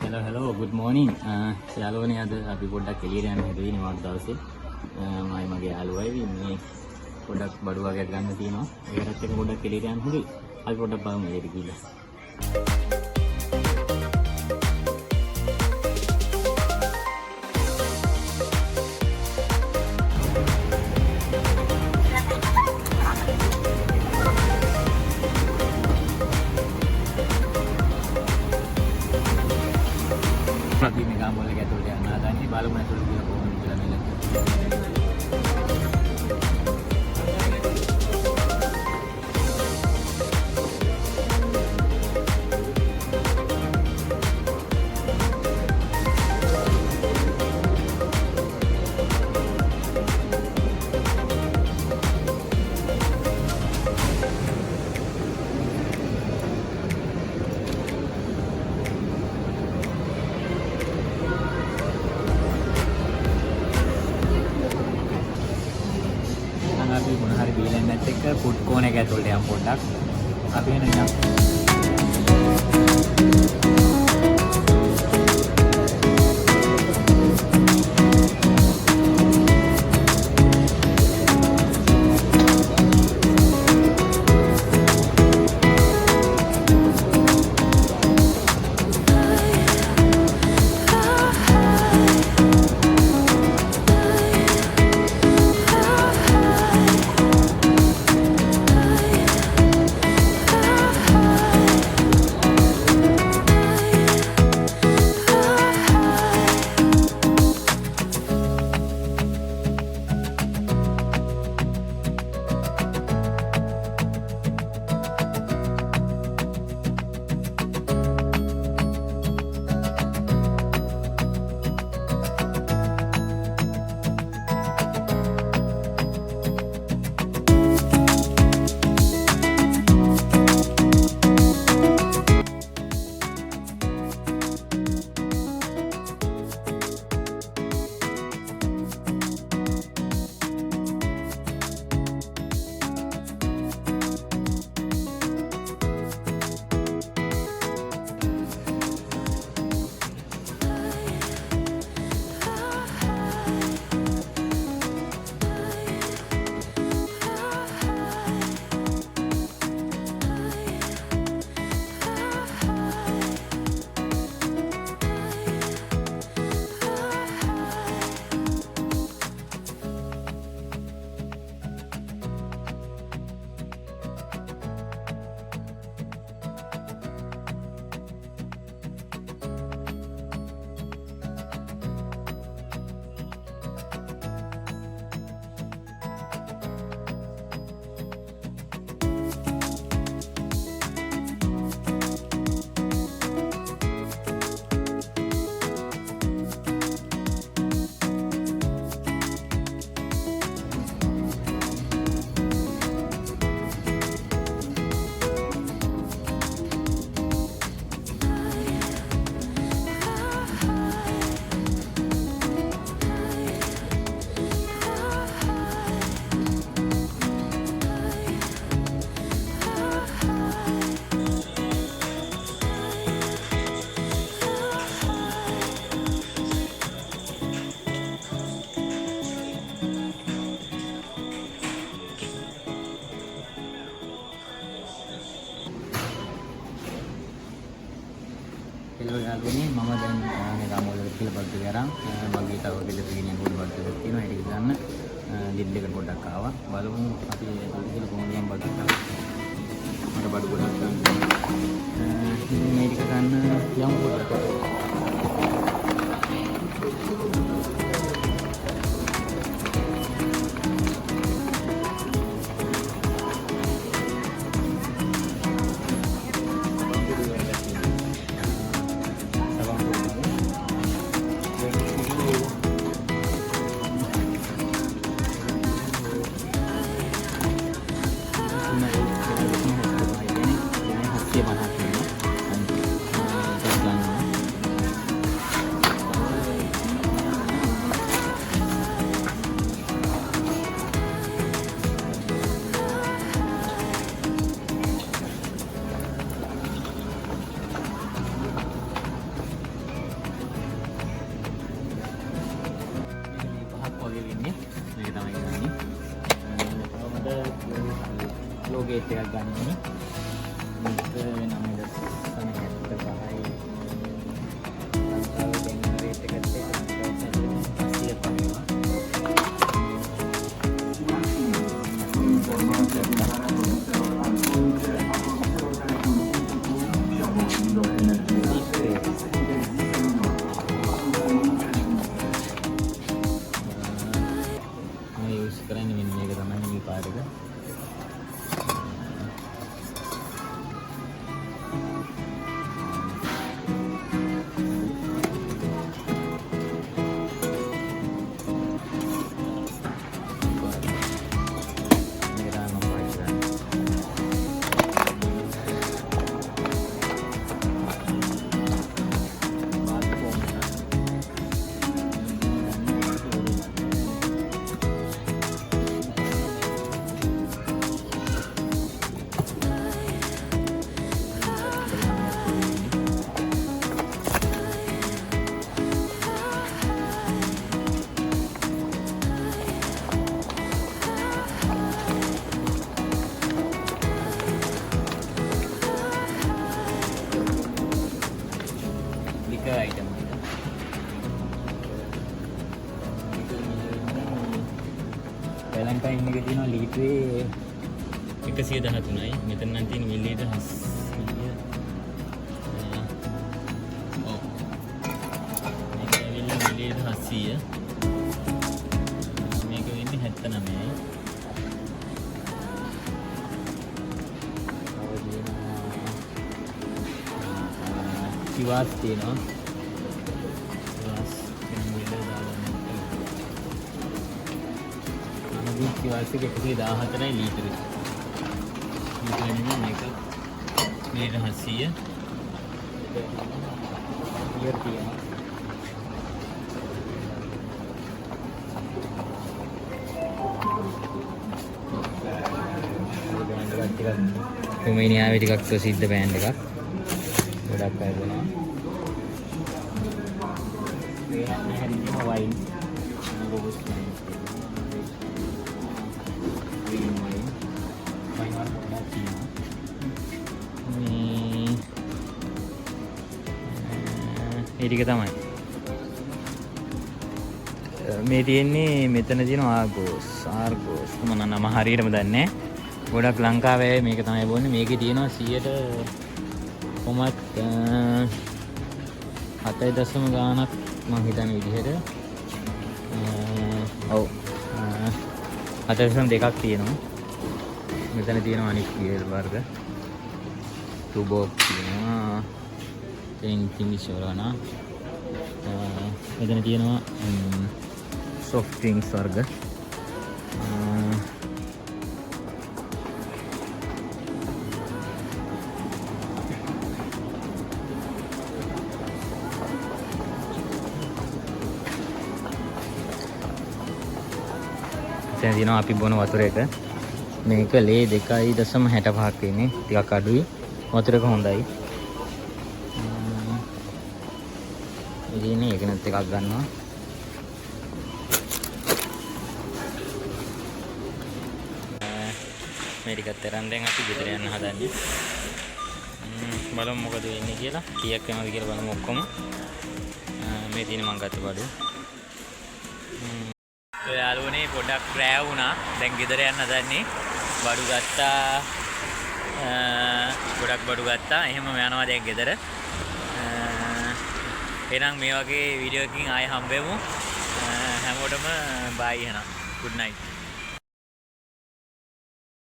hello, good morning. යාළුවනේ අද අපි පොඩ්ඩක් එළියට යන්න හදේ නිවාඩු දවසේ. මම මගේ යාළුවයි මේ පොඩ්ඩක් බඩු වගේක් ගන්න තියෙනවා. ඒකටත් එක පොඩ්ඩක් එළියට යන්න හදේ. අපි පොඩ්ඩක් බලමු එළියට ගිහලා. අපි මේ ගාම වල ගැටවලට යන්න හදන්නේ බලමු ඇතුළට ගිහලා කොහොමද කියලා මෙන්න. අපි මොන හරි බීලෙන් නැත් එක්ක ෆුඩ් කෝන් එක ඇතුළට යමු පොඩ්ඩක්. අපි එන යමු. hello යාළුවනේ මම දැන් මේ ගාම වල කියලා බඩු ගරන් මගේ තව ගෙදර ගෙනියන පොඩි බඩු එකක් තියෙනවා ඒක ගන්න ලිඩ් එක පොඩ්ඩක් ආවා බලමු අපි ඒකට කියලා කොහොමද යම් බඩු ගන්න මට බඩු ගොඩක් ගන්න මේක ගන්න යම් පොඩ්ඩක් ලීට් එකක් ගන්න ඕනේ. ලීටර් 9.75යි. ලංකාවේ දැන් රේට් එකත් එක්ක 80ක් වගේ. කරන්නේ මෙන්න මේක තමයි මේ කාර් එක. item Valentine එකේ තියෙනවා ලීටරේ 113යි. මෙතන නම් තියෙන මිලිලීටර් 700. ඔව්. මේක ඇවිල්ලා මිලිලීටර් 700. මේක වෙන්නේ 79යි. Chivas තියෙනවා. Chivas එක 114යි ලීටර. ලීටර නෙමෙයි මේක. මේක 700. ඊයර් තියෙනවා. රුමේනියාවේ ටිකක් ප්‍රසිද්ධ බෑන්ඩ් එකක්. ගොඩක් අය දෙනවා. මේ හැදින වයින් ලොගෝස් ඒ ටික තමයි. මේ තියෙන්නේ මෙතන තියෙන ආගෝස් මම නම හරියටම දන්නේ නැහැ. ගොඩක් ලංකාවේ මේක තමයි බොන්නේ. මේකේ තියෙනවා 100ට කොමත් 7 ගානක් මම හිතන විදිහට. ඔව් 7.2ක් තියෙනවා. මෙතන තියෙනවා අනිත් ගියර් වර්ග. ටුබෝක් තියෙනවා. ඉන්ටිමිෂෝරනා. මෙතන තියෙනවා soft drinks වර්ග. දැන් දිනවා අපි බොන වතුර එක. මේක ලේ 2.65ක් ඉන්නේ. ටිකක් අඩුයි. වතුර එක හොඳයි. ඉතින් ඒකනත් එකක් ගන්නවා. මේ ටිකත් තරන් දැන් අපි ගෙදර යන්න හදන්නේ. බලමු මොකද වෙන්නේ කියලා. කීයක් වෙනවද කියලා බලමු ඔක්කොම. මේ තියෙන මං ගත්ත බඩු. යාළුවනේ පොඩක් රෑ වුණා. දැන් ගෙදර යන්න හදන්නේ. බඩු ගත්තා. ගොඩක් බඩු ගත්තා. එහෙම යනවා දැන් ගෙදර. එහෙනම් මේ වගේ වීඩියෝ එකකින් ආයෙ හම්බෙමු. හැමෝටම බයි එහෙනම්. good night.